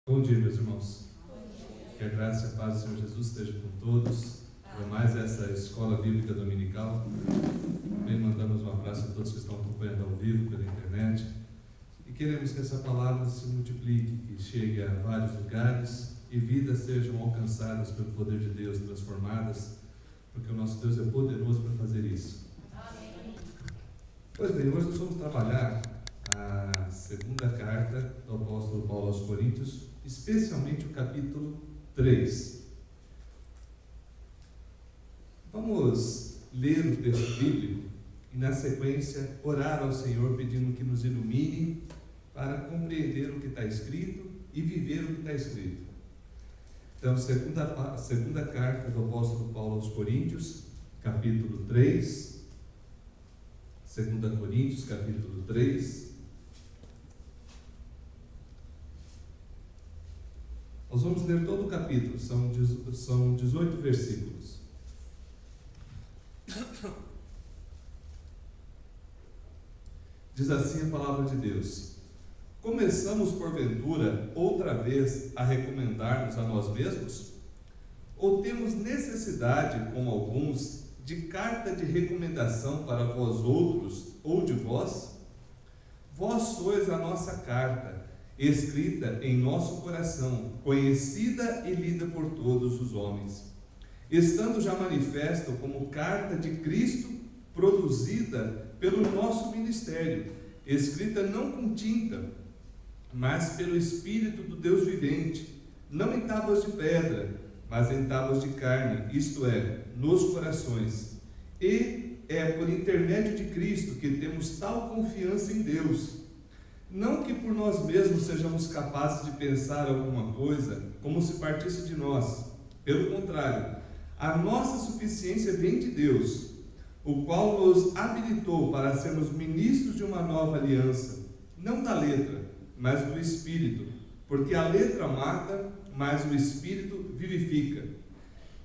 Bom dia, meus irmãos. Que a graça e a paz do Senhor Jesus esteja com todos. Para mais essa escola bíblica dominical. Também mandamos um abraço a todos que estão acompanhando ao vivo pela internet. E queremos que essa palavra se multiplique, que chegue a vários lugares e vidas sejam alcançadas pelo poder de Deus, transformadas, porque o nosso Deus é poderoso para fazer isso. Amém. Pois bem, hoje nós vamos trabalhar a segunda carta do apóstolo Paulo aos Coríntios, especialmente o capítulo 3. Vamos ler o texto bíblico e, na sequência, orar ao Senhor pedindo que nos ilumine para compreender o que está escrito e viver o que está escrito. Então, segunda carta do apóstolo Paulo aos Coríntios, capítulo 3. 2 Coríntios, capítulo 3. Nós vamos ler todo o capítulo, são 18 versículos. Diz assim a palavra de Deus: começamos porventura outra vez a recomendar-nos a nós mesmos? Ou temos necessidade, como alguns, de carta de recomendação para vós outros ou de vós? Vós sois a nossa carta, escrita em nosso coração, conhecida e lida por todos os homens, estando já manifesto como carta de Cristo, produzida pelo nosso ministério, escrita não com tinta, mas pelo Espírito do Deus vivente, não em tábuas de pedra, mas em tábuas de carne, isto é, nos corações. E é por intermédio de Cristo que temos tal confiança em Deus. Não que por nós mesmos sejamos capazes de pensar alguma coisa como se partisse de nós. Pelo contrário, a nossa suficiência vem de Deus, o qual nos habilitou para sermos ministros de uma nova aliança, não da letra, mas do Espírito, porque a letra mata, mas o Espírito vivifica.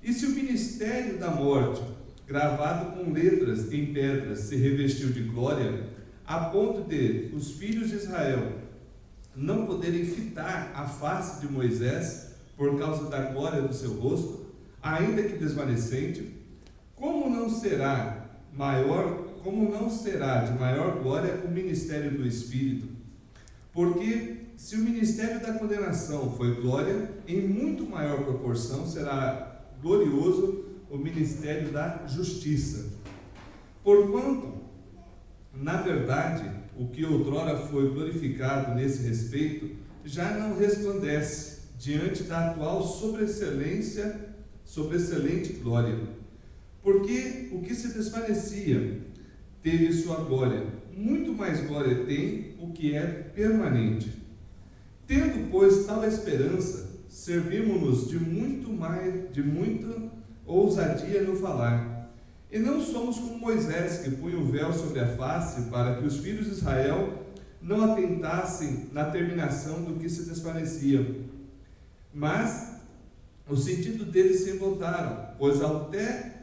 E se o ministério da morte, gravado com letras em pedras, se revestiu de glória, a ponto de os filhos de Israel não poderem fitar a face de Moisés por causa da glória do seu rosto, ainda que desvanecente, como não será de maior glória o ministério do Espírito? Porque se o ministério da condenação foi glória, em muito maior proporção será glorioso o ministério da justiça. Porquanto, na verdade, o que outrora foi glorificado nesse respeito já não resplandece diante da atual sobreexcelente glória. Porque o que se desvanecia teve sua glória, muito mais glória tem o que é permanente. Tendo, pois, tal esperança, servimos-nos de muita ousadia no falar. E não somos como Moisés, que punha o véu sobre a face para que os filhos de Israel não atentassem na terminação do que se desvanecia. Mas o sentido deles se voltaram, pois até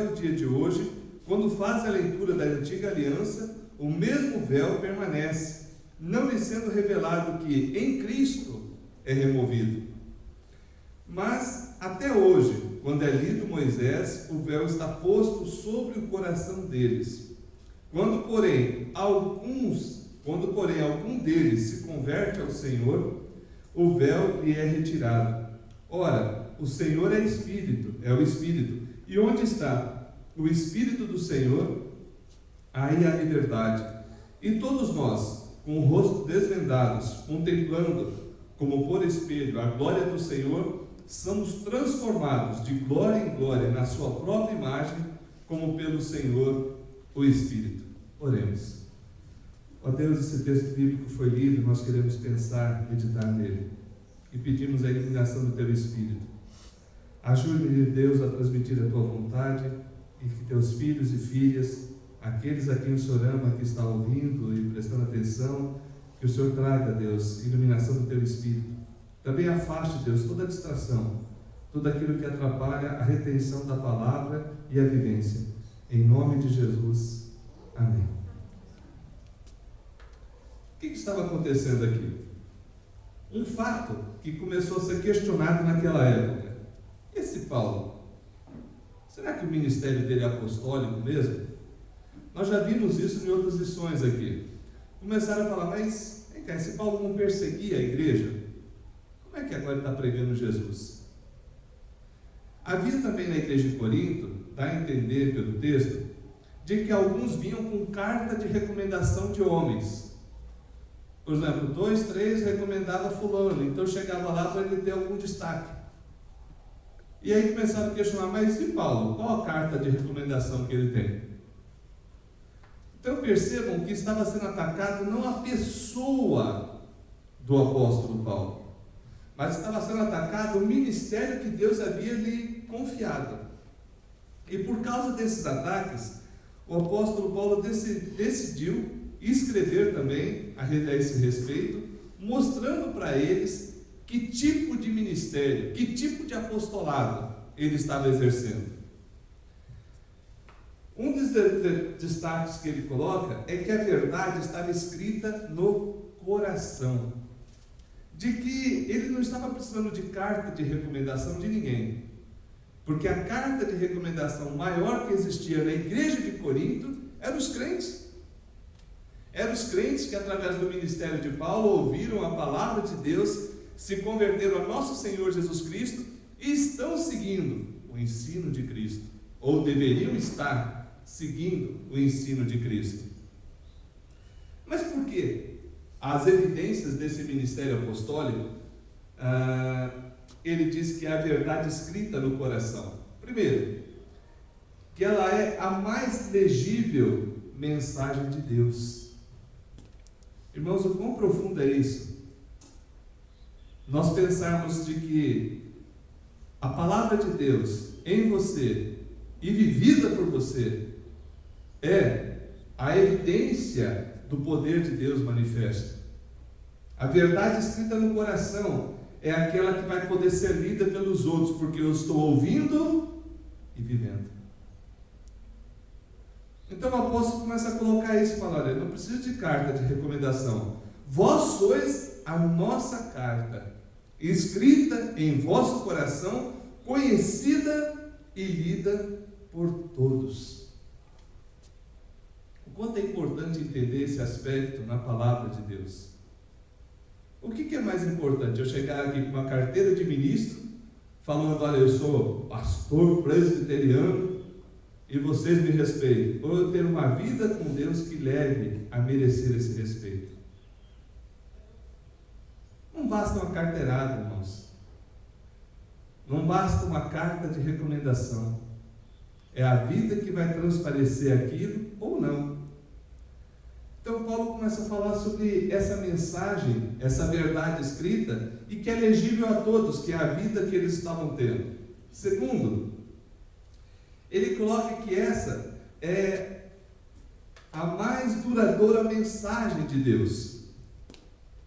o dia de hoje, quando faz a leitura da antiga aliança, o mesmo véu permanece, não lhe sendo revelado que em Cristo é removido. Mas até hoje, quando é lido Moisés, o véu está posto sobre o coração deles. Quando, porém, algum deles se converte ao Senhor, o véu lhe é retirado. Ora, o Senhor é o Espírito. E onde está o Espírito do Senhor, aí há liberdade. E todos nós, com o rosto desvendados, contemplando, como por espelho, a glória do Senhor, somos transformados de glória em glória na sua própria imagem, como pelo Senhor, o Espírito. Oremos. Ó Deus, esse texto bíblico foi lido, nós queremos pensar, meditar nele, e pedimos a iluminação do Teu Espírito. Ajude-me, Deus, a transmitir a Tua vontade, e que Teus filhos e filhas, aqueles a quem o Senhor ama, que está ouvindo e prestando atenção, que o Senhor traga, Deus, iluminação do Teu Espírito. Também afaste, Deus, toda a distração, tudo aquilo que atrapalha a retenção da palavra e a vivência. Em nome de Jesus. Amém. O que estava acontecendo aqui? um fato que começou a ser questionado naquela época. Esse Paulo, será que o ministério dele é apostólico mesmo? Nós já vimos isso em outras lições aqui. Começaram a falar, mas vem cá, esse Paulo não perseguia a igreja? Como é que agora ele está pregando Jesus? Havia também na igreja de Corinto, dá a entender pelo texto, de que alguns vinham com carta de recomendação de homens. Por exemplo, 2, 3 recomendava fulano, então chegava lá para ele ter algum destaque. E aí começaram a questionar, mas e Paulo? Qual a carta de recomendação que ele tem? Então percebam que estava sendo atacado não a pessoa do apóstolo Paulo, mas estava sendo atacado o ministério que Deus havia lhe confiado. E por causa desses ataques, o apóstolo Paulo decidiu escrever também a esse respeito, mostrando para eles que tipo de ministério, que tipo de apostolado ele estava exercendo. Um dos destaques que ele coloca é que a verdade estava escrita no coração, de que ele não estava precisando de carta de recomendação de ninguém, porque a carta de recomendação maior que existia na igreja de Corinto eram os crentes. Eram os crentes que, através do ministério de Paulo, ouviram a palavra de Deus, se converteram a nosso Senhor Jesus Cristo e estão seguindo o ensino de Cristo, ou deveriam estar seguindo o ensino de Cristo. Mas por quê? As evidências desse ministério apostólico, ele diz que é a verdade escrita no coração. Primeiro, que ela é a mais legível mensagem de Deus. Irmãos, o quão profundo é isso? Nós pensarmos de que a palavra de Deus em você e vivida por você é a evidência do poder de Deus manifesto. A verdade escrita no coração é aquela que vai poder ser lida pelos outros, porque eu estou ouvindo e vivendo. Então o apóstolo começa a colocar isso e fala, olha, não preciso de carta de recomendação. Vós sois a nossa carta, escrita em vosso coração, conhecida e lida por todos. O quanto é importante entender esse aspecto na palavra de Deus. O que é mais importante? Eu chegar aqui com uma carteira de ministro, falando, olha, eu sou pastor presbiteriano, e vocês me respeitem, ou eu ter uma vida com Deus que leve a merecer esse respeito? Não basta uma carteirada, irmãos. Não basta uma carta de recomendação. É a vida que vai transparecer aquilo ou não. Então Paulo começa a falar sobre essa mensagem, essa verdade escrita, e que é legível a todos, que é a vida que eles estavam tendo. Segundo, ele coloca que essa é a mais duradoura mensagem de Deus.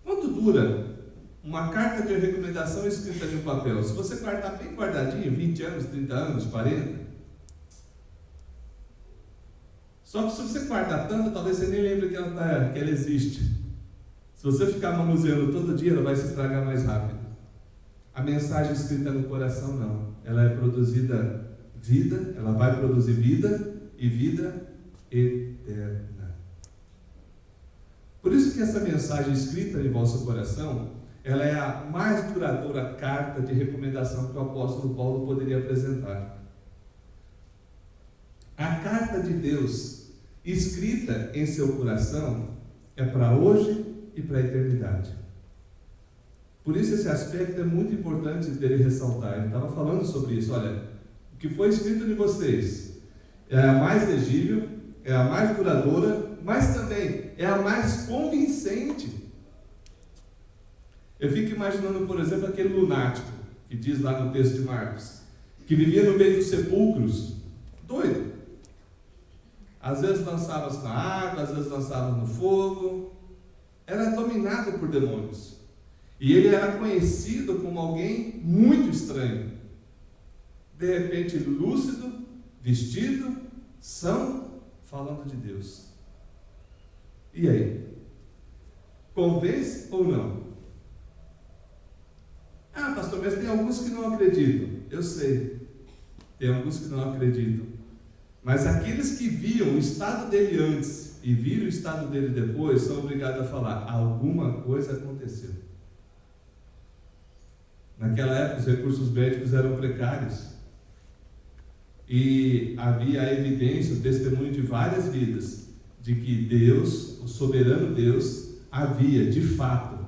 Quanto dura uma carta de recomendação escrita em um papel? Se você guardar bem guardadinho, 20 anos, 30 anos, 40. Só que se você guardar tanto, talvez você nem lembre que ela existe. Se você ficar manuseando todo dia, ela vai se estragar mais rápido. A mensagem escrita no coração não. Ela é produzida vida, ela vai produzir vida e vida eterna. Por isso que essa mensagem escrita em vosso coração, ela é a mais duradoura carta de recomendação que o apóstolo Paulo poderia apresentar. A carta de Deus escrita em seu coração é para hoje e para a eternidade. Por isso esse aspecto é muito importante dele ressaltar. Ele estava falando sobre isso. Olha, o que foi escrito de vocês é a mais legível, é a mais duradoura, mas também é a mais convincente. Eu fico imaginando, por exemplo, aquele lunático que diz lá no texto de Marcos, que vivia no meio dos sepulcros, doido. Às vezes lançava-se na água, às vezes lançava no fogo. Era dominado por demônios. E ele era conhecido como alguém muito estranho. De repente, lúcido, vestido, são, falando de Deus. E aí? Convence ou não? pastor, mas tem alguns que não acreditam. Eu sei, tem alguns que não acreditam. Mas aqueles que viam o estado dele antes e viram o estado dele depois, são obrigados a falar, alguma coisa aconteceu. Naquela época os recursos médicos eram precários. E havia a evidência, o testemunho de várias vidas, de que Deus, o soberano Deus, havia, de fato,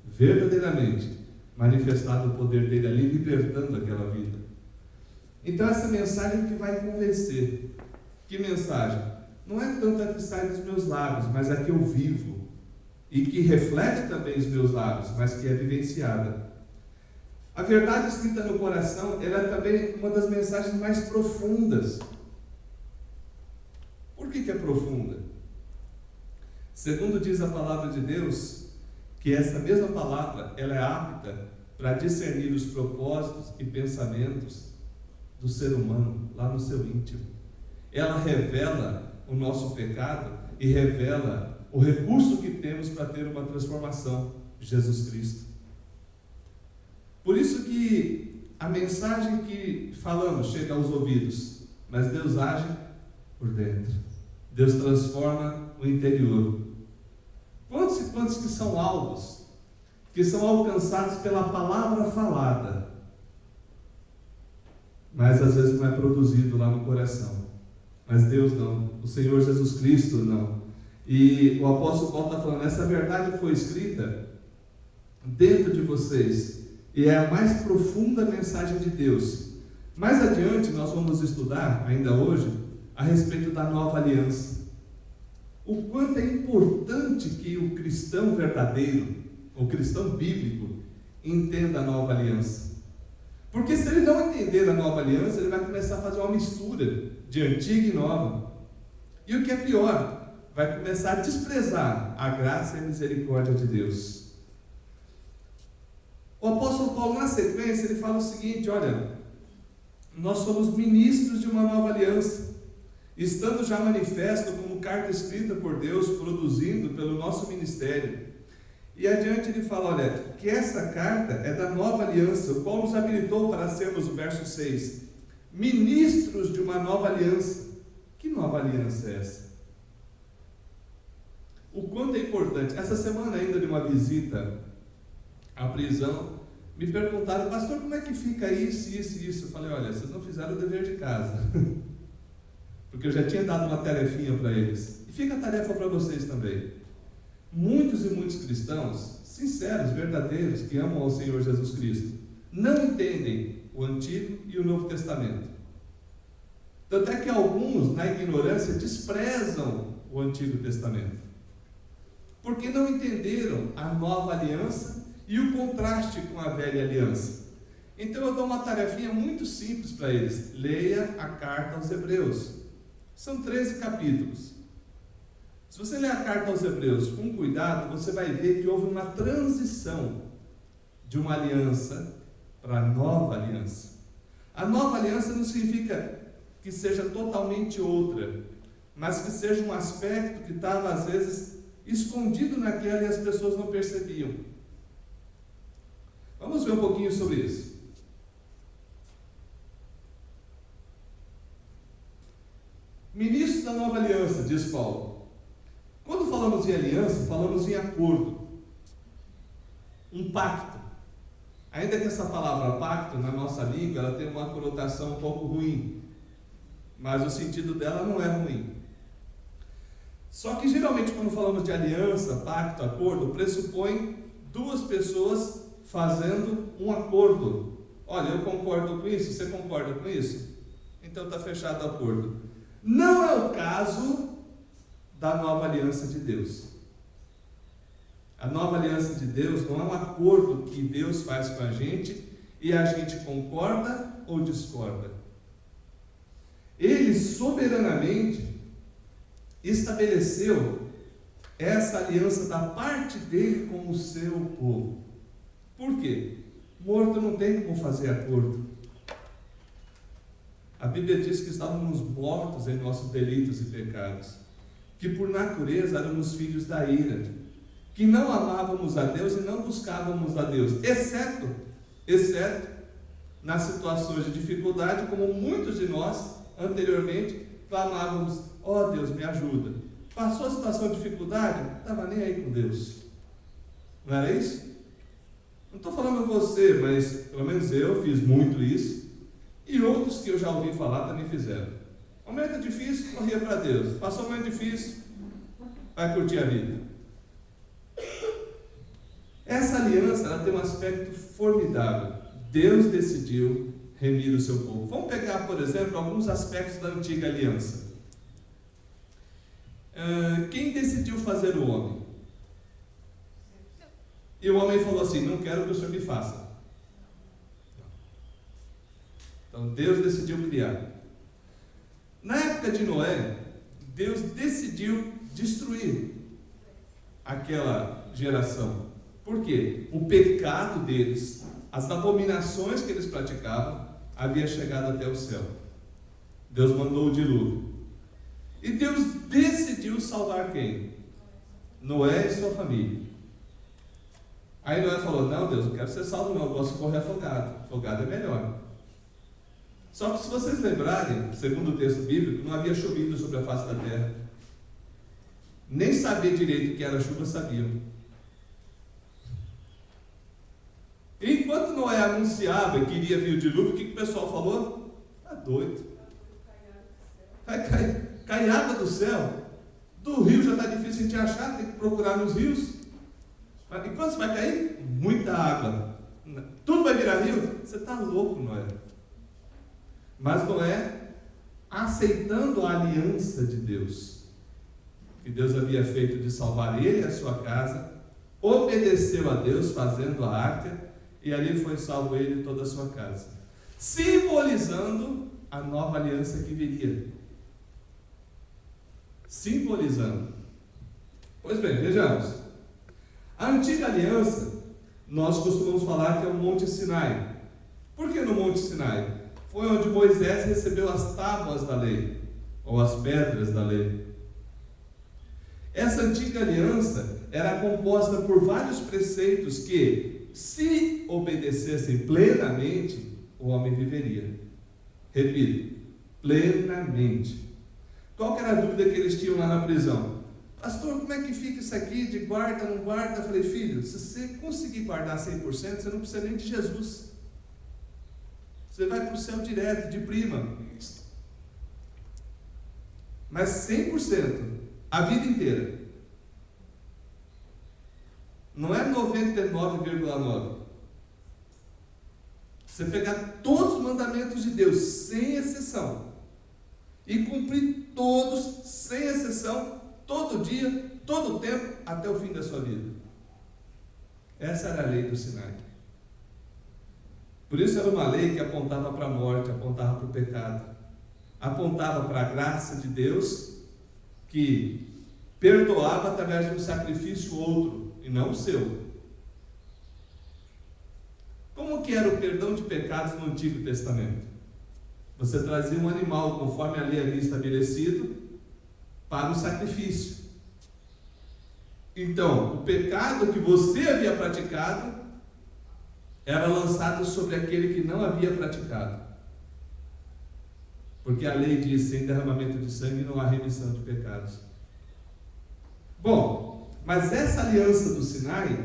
verdadeiramente, manifestado o poder dele ali, libertando aquela vida. Então essa mensagem que vai convencer. Que mensagem? Não é tanto a que sai dos meus lábios, mas a que eu vivo, e que reflete também os meus lábios, mas que é vivenciada. A verdade escrita no coração, ela é também uma das mensagens mais profundas. Por que é profunda? Segundo diz a palavra de Deus, que essa mesma palavra, ela é apta para discernir os propósitos e pensamentos do ser humano, lá no seu íntimo. Ela revela o nosso pecado e revela o recurso que temos para ter uma transformação, Jesus Cristo. Por isso que a mensagem que falamos chega aos ouvidos, mas Deus age por dentro. Deus transforma o interior. Quantos e quantos que são alvos, que são alcançados pela palavra falada, mas às vezes não é produzido lá no coração. Mas Deus não, o Senhor Jesus Cristo não. E o apóstolo Paulo está falando, essa verdade foi escrita dentro de vocês, e é a mais profunda mensagem de Deus. Mais adiante nós vamos estudar, ainda hoje, a respeito da nova aliança. O quanto é importante que o cristão verdadeiro, o cristão bíblico, entenda a nova aliança. Porque se ele não entender a nova aliança, ele vai começar a fazer uma mistura de antiga e nova. E o que é pior, vai começar a desprezar a graça e a misericórdia de Deus. O apóstolo Paulo, na sequência, ele fala o seguinte, olha, nós somos ministros de uma nova aliança, estando já manifesto como carta escrita por Deus, produzindo pelo nosso ministério. E adiante ele fala, olha, que essa carta é da nova aliança, o qual nos habilitou para sermos, o verso 6, ministros de uma nova aliança. Que nova aliança é essa? O quanto é importante. Essa semana ainda de uma visita à prisão, me perguntaram, pastor, como é que fica isso, isso e isso? Eu falei, olha, vocês não fizeram o dever de casa. Porque eu já tinha dado uma tarefinha para eles. E fica a tarefa para vocês também. Muitos e muitos cristãos, sinceros, verdadeiros, que amam ao Senhor Jesus Cristo, não entendem o Antigo e o Novo Testamento. Tanto é que alguns, na ignorância, desprezam o Antigo Testamento. Porque não entenderam a nova aliança e o contraste com a velha aliança. Então eu dou uma tarefinha muito simples para eles. Leia a carta aos Hebreus. São 13 capítulos. Se você ler a carta aos Hebreus com cuidado, você vai ver que houve uma transição de uma aliança para a nova aliança. A nova aliança não significa que seja totalmente outra, mas que seja um aspecto que estava às vezes escondido naquela e as pessoas não percebiam. Vamos ver um pouquinho sobre isso. Ministro da nova aliança, diz Paulo. Quando falamos em aliança, falamos em acordo, um pacto. Ainda que essa palavra pacto, na nossa língua, ela tem uma conotação um pouco ruim, mas o sentido dela não é ruim. Só que geralmente quando falamos de aliança, pacto, acordo, pressupõe duas pessoas fazendo um acordo. Olha, eu concordo com isso, você concorda com isso? Então está fechado o acordo. Não é o caso da nova aliança de Deus. A nova aliança de Deus não é um acordo que Deus faz com a gente e a gente concorda ou discorda. Ele soberanamente estabeleceu essa aliança da parte dele com o seu povo. Por quê? Morto não tem como fazer acordo. A Bíblia diz que estávamos mortos em nossos delitos e pecados, que por natureza éramos filhos da ira, que não amávamos a Deus e não buscávamos a Deus, exceto exceto nas situações de dificuldade, como muitos de nós anteriormente clamávamos: ó Deus, me ajuda. Passou a situação de dificuldade, não estava nem aí com Deus. Não era isso? Não estou falando a você, mas pelo menos eu fiz muito isso, e outros que eu já ouvi falar também fizeram. Momento difícil, corria para Deus. Passou um momento difícil, vai curtir a vida. Essa aliança, ela tem um aspecto formidável. Deus decidiu remir o seu povo. Vamos pegar, por exemplo, alguns aspectos da antiga aliança. Quem decidiu fazer o homem? E o homem falou assim: não quero que o Senhor me faça. Então Deus decidiu criar. Na época de Noé, Deus decidiu destruir aquela geração. Por quê? O pecado deles, as abominações que eles praticavam, havia chegado até o céu. Deus mandou o dilúvio. E Deus decidiu salvar quem? Noé e sua família. Aí Noé falou: não, Deus, não quero ser salvo não, eu gosto de correr afogado. Afogado é melhor. Só que se vocês lembrarem, segundo o texto bíblico, não havia chovido sobre a face da terra. Nem saber direito o que era chuva sabiam. Enquanto Noé anunciava que iria vir o dilúvio, o que o pessoal falou? Está doido. Vai cair água do céu. Do rio já está difícil a gente achar, tem que procurar nos rios. E quando você vai cair? Muita água. Tudo vai virar rio? Você está louco, Noé. Mas Noé, aceitando a aliança de Deus, que Deus havia feito de salvar ele e a sua casa, obedeceu a Deus fazendo a arca, e ali foi salvo ele e toda a sua casa, simbolizando a nova aliança que viria. Simbolizando. Pois bem, vejamos. A antiga aliança, nós costumamos falar que é o Monte Sinai. Por que no Monte Sinai? Foi onde Moisés recebeu as tábuas da lei, ou as pedras da lei. Essa antiga aliança era composta por vários preceitos que, se obedecessem plenamente, o homem viveria. Repito, plenamente. Qual que era a dúvida que eles tinham lá na prisão? Pastor, como é que fica isso aqui de guarda, não guarda? Eu falei: filho, se você conseguir guardar 100%, você não precisa nem de Jesus. Você vai para o céu direto, de prima. Mas 100%, a vida inteira. Não é 99,9%. Você pegar todos os mandamentos de Deus, sem exceção, e cumprir todos, sem exceção, todo dia, todo o tempo, até o fim da sua vida. Essa era a lei do Sinai. Por isso era uma lei que apontava para a morte, apontava para o pecado, apontava para a graça de Deus, que perdoava através de um sacrifício outro, e não o seu. Como que era o perdão de pecados no Antigo Testamento? Você trazia um animal, conforme a lei havia estabelecido, para o sacrifício. Então, o pecado que você havia praticado era lançado sobre aquele que não havia praticado. Porque a lei diz: sem derramamento de sangue não há remissão de pecados. Bom, mas essa aliança do Sinai,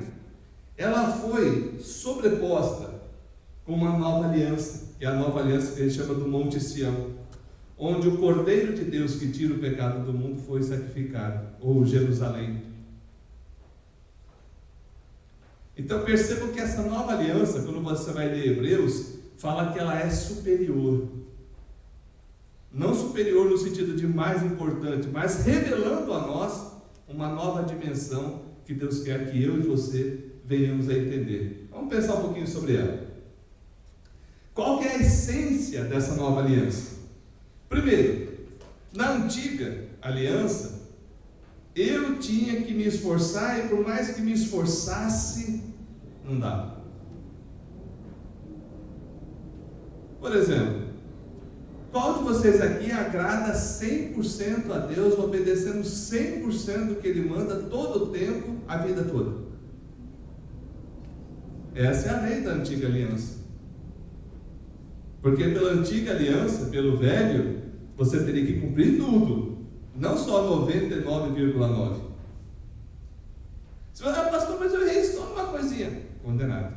ela foi sobreposta com uma nova aliança, que é a nova aliança que a gente chama do Monte Sião, onde o Cordeiro de Deus que tira o pecado do mundo foi sacrificado, ou Jerusalém. Então percebam que essa nova aliança, quando você vai ler Hebreus, fala que ela é superior. Não superior no sentido de mais importante, mas revelando a nós uma nova dimensão que Deus quer que eu e você venhamos a entender. Vamos pensar um pouquinho sobre ela. Qual que é a essência dessa nova aliança? Primeiro, na antiga aliança, eu tinha que me esforçar, e por mais que me esforçasse, não dava. Por exemplo, qual de vocês aqui agrada 100% a Deus, obedecendo 100% do que Ele manda, todo o tempo, a vida toda? Essa é a lei da antiga aliança. Porque pela antiga aliança, pelo velho, você teria que cumprir tudo, não só 99,9. Se você fala, pastor, mas eu errei só uma coisinha, condenado.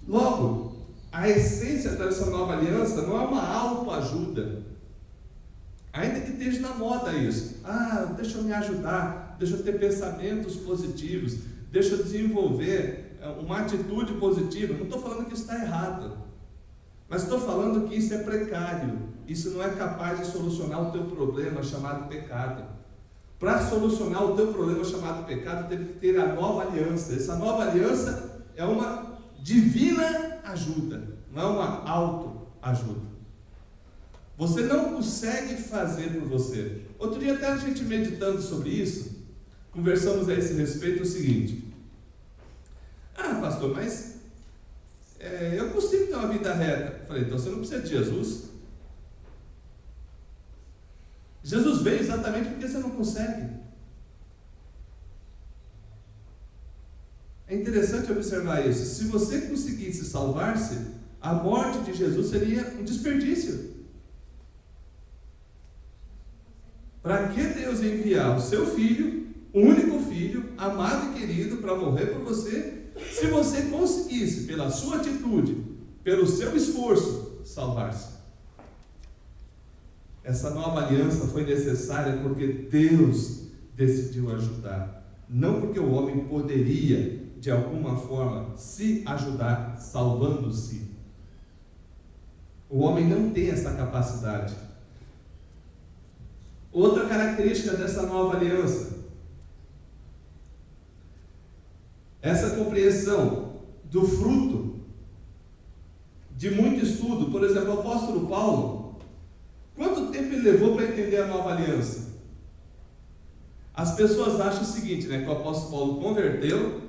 Logo, a essência dessa nova aliança não é uma autoajuda, ainda que esteja na moda isso. Deixa eu me ajudar, deixa eu ter pensamentos positivos, deixa eu desenvolver uma atitude positiva. Não estou falando que isso está errado, mas estou falando que isso é precário, isso não é capaz de solucionar o teu problema chamado pecado. Para solucionar o teu problema chamado pecado, teve que ter a nova aliança. Essa nova aliança é uma divina ajuda, não é uma autoajuda. Você não consegue fazer por você. Outro dia até a gente meditando sobre isso, conversamos a esse respeito o seguinte: pastor, mas eu consigo ter uma vida reta. Falei, então você não precisa de Jesus. Jesus veio exatamente porque você não consegue. É interessante observar isso. Se você conseguisse salvar-se, a morte de Jesus seria um desperdício. Para que Deus enviar o seu filho, o único filho, amado e querido, para morrer por você, se você conseguisse, pela sua atitude, pelo seu esforço, salvar-se? Essa nova aliança foi necessária porque Deus decidiu ajudar, não porque o homem poderia, de alguma forma, se ajudar salvando-se. O homem não tem essa capacidade. Outra característica dessa nova aliança, essa compreensão do fruto de muito estudo. Por exemplo, o apóstolo Paulo, quanto tempo ele levou para entender a nova aliança? As pessoas acham o seguinte, que o apóstolo Paulo converteu,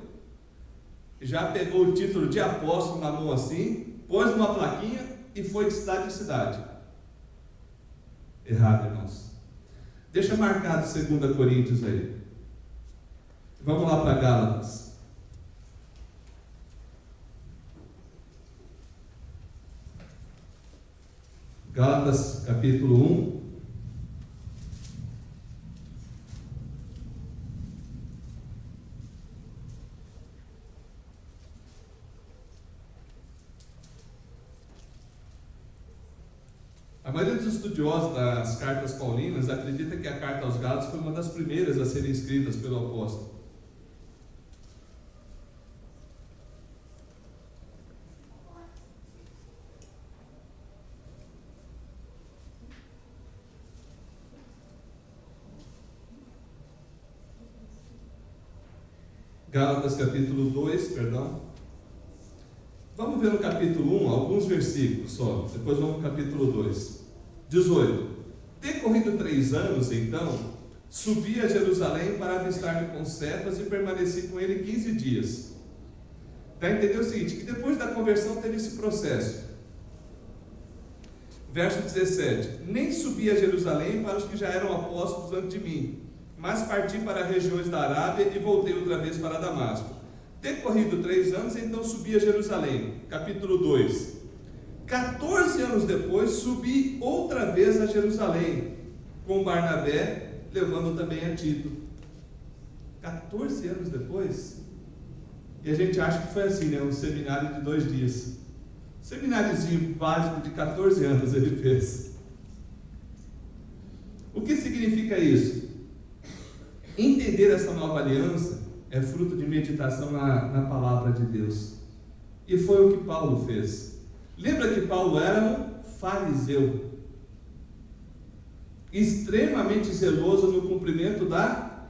já pegou o título de apóstolo na mão assim, pôs uma plaquinha e foi de cidade em cidade. Errado, irmãos. Deixa marcado 2 Coríntios aí. Vamos lá para Gálatas. Gálatas capítulo 1. A maioria dos estudiosos das cartas paulinas acredita que a carta aos Gálatas foi uma das primeiras a serem escritas pelo apóstolo. Gálatas capítulo 2, Vamos ver no capítulo 1, alguns versículos só, depois vamos no capítulo 2. 18. Decorrido 3 anos, então, subi a Jerusalém para avistar-me com Cefas e permaneci com ele 15 dias. Para entender o seguinte, que depois da conversão teve esse processo. Verso 17. Nem subi a Jerusalém para os que já eram apóstolos antes de mim, mas parti para regiões da Arábia e voltei outra vez para Damasco. Decorrido 3 anos, então subi a Jerusalém. Capítulo 2. 14 anos depois, subi outra vez a Jerusalém, com Barnabé, levando também a Tito. 14 anos depois? E a gente acha que foi assim, um seminário de 2 dias. Semináriozinho básico de 14 anos ele fez. O que significa isso? Entender essa nova aliança é fruto de meditação na palavra de Deus. E foi o que Paulo fez. Lembra que Paulo era um fariseu, extremamente zeloso no cumprimento da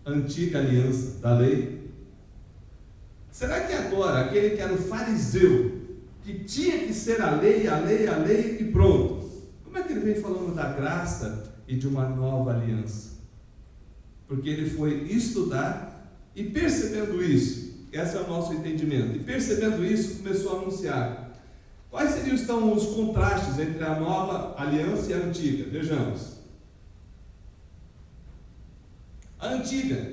antiga aliança, da lei. Será que agora, aquele que era o fariseu, que tinha que ser a lei e pronto, como é que ele vem falando da graça e de uma nova aliança? Porque ele foi estudar e percebendo isso, esse é o nosso entendimento, e percebendo isso começou a anunciar. Quais seriam então os contrastes entre a nova aliança e a antiga? Vejamos. A antiga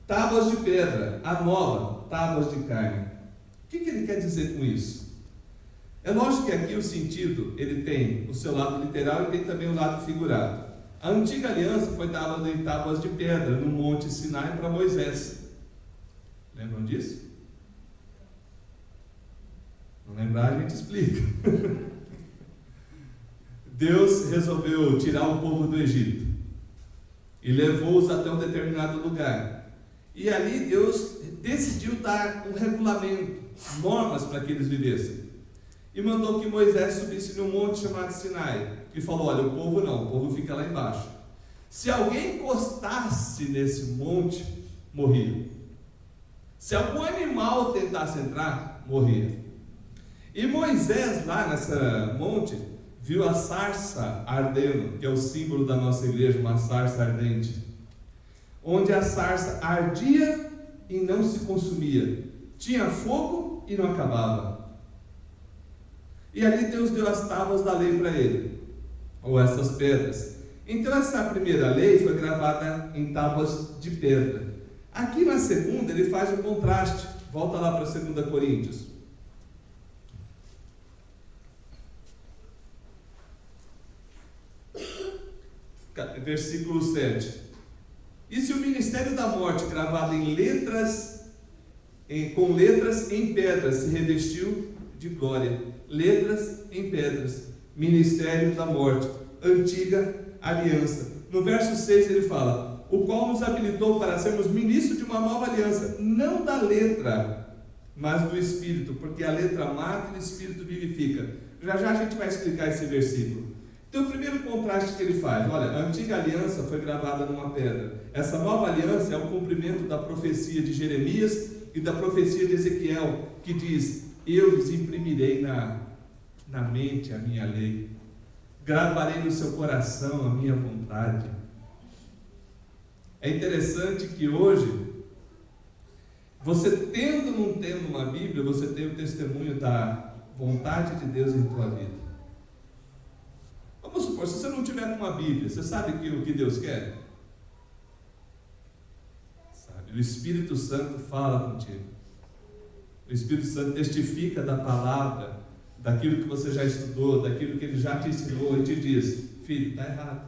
tábuas de pedra, a nova, tábuas de carne. O que ele quer dizer com isso? É lógico que aqui o sentido, ele tem o seu lado literal e tem também o lado figurado. A antiga aliança foi dada em tábuas de pedra, no Monte Sinai, para Moisés. Lembram disso? Não lembrar, a gente explica. Deus resolveu tirar o povo do Egito e levou-os até um determinado lugar. E ali Deus decidiu dar um regulamento, normas para que eles vivessem. E mandou que Moisés subisse num monte chamado Sinai. E falou: olha, o povo não, o povo fica lá embaixo. Se alguém encostasse nesse monte, morria. Se algum animal tentasse entrar, morria. E Moisés, lá nessa monte, viu a sarça ardendo, que é o símbolo da nossa igreja, uma sarça ardente. Onde a sarça ardia e não se consumia. Tinha fogo e não acabava. E ali Deus deu as tábuas da lei para ele, ou essas pedras. Então essa primeira lei foi gravada em tábuas de pedra. Aqui na segunda ele faz o contraste. Volta lá para 2 Coríntios. Versículo 7. E se o ministério da morte, gravado em letras, com letras em pedras, se revestiu de glória? Letras em pedras, ministério da morte, antiga aliança. No verso 6 ele fala: o qual nos habilitou para sermos ministros de uma nova aliança, não da letra, mas do Espírito, porque a letra mata e o Espírito vivifica. Já já a gente vai explicar esse versículo. Então o primeiro contraste que ele faz: olha, a antiga aliança foi gravada numa pedra. Essa nova aliança é o cumprimento da profecia de Jeremias e da profecia de Ezequiel, que diz: eu lhes imprimirei na mente a minha lei, gravarei no seu coração a minha vontade. É interessante que hoje, você tendo ou não tendo uma Bíblia, você tem o testemunho da vontade de Deus em tua vida. Vamos supor, se você não tiver uma Bíblia, você sabe o que Deus quer? Sabe? O Espírito Santo fala contigo. O Espírito Santo testifica da palavra, daquilo que você já estudou, daquilo que ele já te ensinou, e te diz: filho, está errado.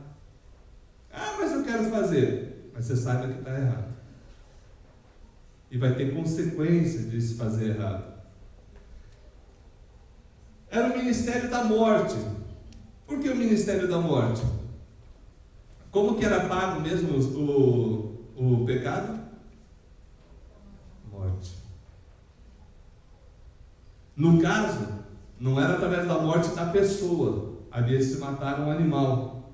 Ah, mas eu quero fazer. Mas você sabe que está errado. E vai ter consequência de se fazer errado. Era o ministério da morte. Por que o ministério da morte? Como que era pago mesmo o pecado? Morte. No caso, não era através da morte da pessoa, havia de se matar um animal.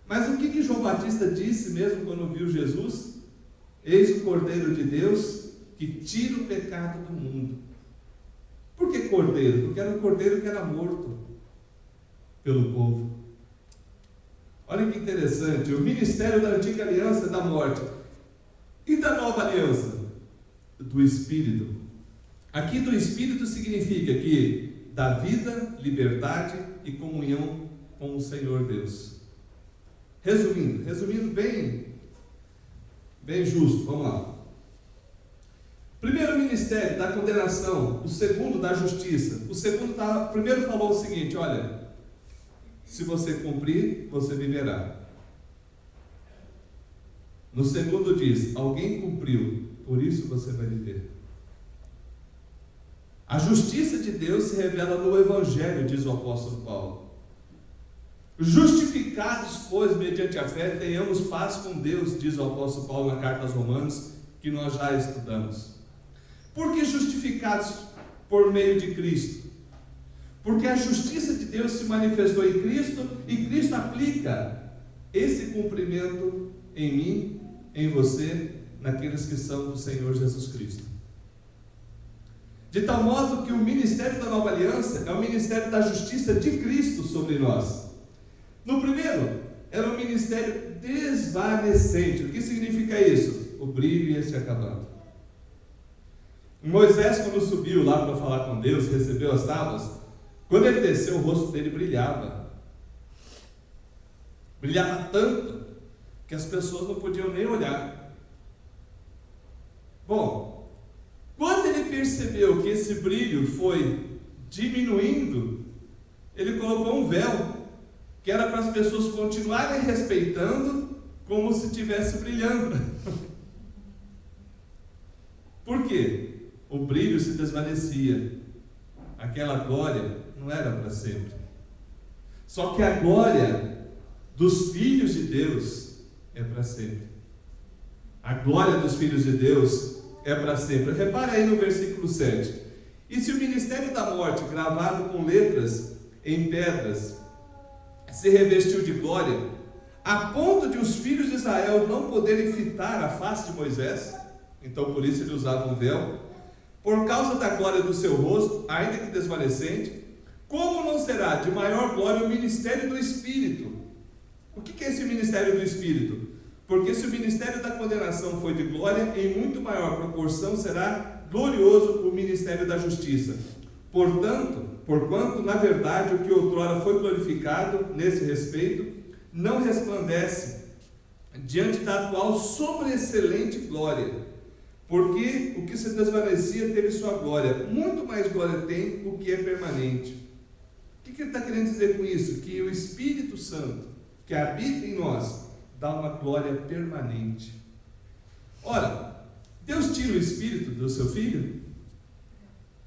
Mas o que João Batista disse mesmo quando viu Jesus? Eis o Cordeiro de Deus que tira o pecado do mundo. Por que cordeiro? Porque era um cordeiro que era morto pelo povo. Olha que interessante, o ministério da antiga aliança é da morte. E da nova aliança? Do Espírito. Aqui do Espírito significa que dá vida, liberdade e comunhão com o Senhor Deus. Resumindo bem justo, vamos lá. Primeiro ministério da condenação, o segundo da justiça. O primeiro falou o seguinte: olha, se você cumprir, você viverá. No segundo diz: alguém cumpriu, por isso você vai viver. A justiça de Deus se revela no Evangelho, diz o apóstolo Paulo. Justificados, pois, mediante a fé, tenhamos paz com Deus, diz o apóstolo Paulo na carta aos Romanos, que nós já estudamos. Por que justificados por meio de Cristo? Porque a justiça de Deus se manifestou em Cristo, e Cristo aplica esse cumprimento em mim, em você, naqueles que são do Senhor Jesus Cristo. De tal modo que o ministério da nova aliança é o ministério da justiça de Cristo sobre nós. No primeiro, era um ministério desvanecente. O que significa isso? O brilho ia se acabando. Moisés, quando subiu lá para falar com Deus, recebeu as tábuas, quando ele desceu, o rosto dele brilhava. Brilhava tanto que as pessoas não podiam nem olhar. Bom, quando ele percebeu que esse brilho foi diminuindo, ele colocou um véu, que era para as pessoas continuarem respeitando como se estivesse brilhando. Por quê? O brilho se desvanecia. Aquela glória não era para sempre. Só que a glória dos filhos de Deus é para sempre. A glória dos filhos de Deus é para sempre. Repare aí no versículo 7. E se o ministério da morte, gravado com letras em pedras, se revestiu de glória, a ponto de os filhos de Israel não poderem fitar a face de Moisés, então por isso ele usava um véu, por causa da glória do seu rosto, ainda que desvanecente, como não será de maior glória o ministério do Espírito? O que é esse ministério do Espírito? Porque se o ministério da condenação foi de glória, em muito maior proporção será glorioso o ministério da justiça. Porquanto, na verdade, o que outrora foi glorificado nesse respeito, não resplandece diante da atual sobreexcelente glória, porque o que se desvanecia teve sua glória, muito mais glória tem o que é permanente. O que ele está querendo dizer com isso? Que o Espírito Santo, que habita em nós, dá uma glória permanente. Ora, Deus tira o Espírito do seu Filho?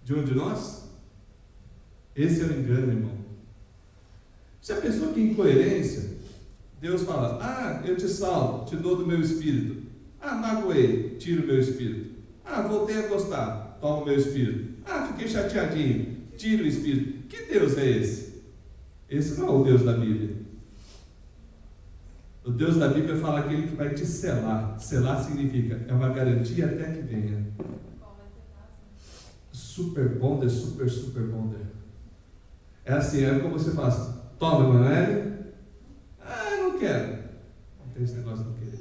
De um de nós? Esse é o engano, irmão. Se a pessoa que incoerência, Deus fala, eu te salvo, te dou do meu Espírito. Magoei, tiro o meu Espírito. Voltei a gostar, toma o meu Espírito. Fiquei chateadinho, tiro o Espírito. Que Deus é esse? Esse não é o Deus da Bíblia. O Deus da Bíblia fala aquele que vai te selar. Selar significa, é uma garantia até que venha. Super bonder, super bonder. É assim, é como você fala assim, toma, Emanuele. Eu não quero. Não tem esse negócio de não querer.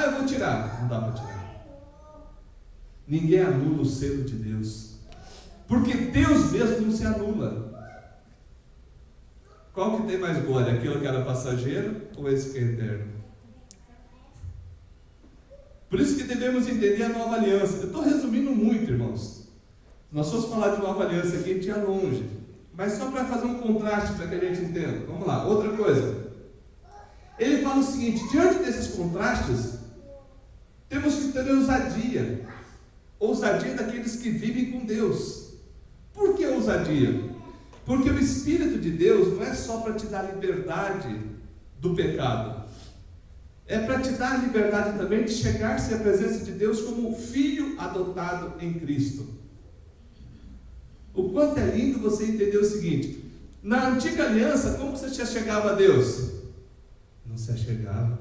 Eu vou tirar. Não dá para tirar. Ninguém anula o selo de Deus. Porque Deus mesmo não se anula. Qual que tem mais glória? Aquilo que era passageiro ou esse que é eterno? Por isso que devemos entender a nova aliança. Eu estou resumindo muito, irmãos. Nós fomos falar de nova aliança aqui, a gente ia longe. Mas só para fazer um contraste para que a gente entenda. Vamos lá, outra coisa. Ele fala o seguinte, diante desses contrastes, temos que ter ousadia. Ousadia daqueles que vivem com Deus. Por que ousadia? Porque o Espírito de Deus não é só para te dar liberdade do pecado. É para te dar liberdade também de chegar-se à presença de Deus como filho adotado em Cristo. O quanto é lindo você entender o seguinte: na antiga aliança, como você se achegava a Deus? Não se achegava.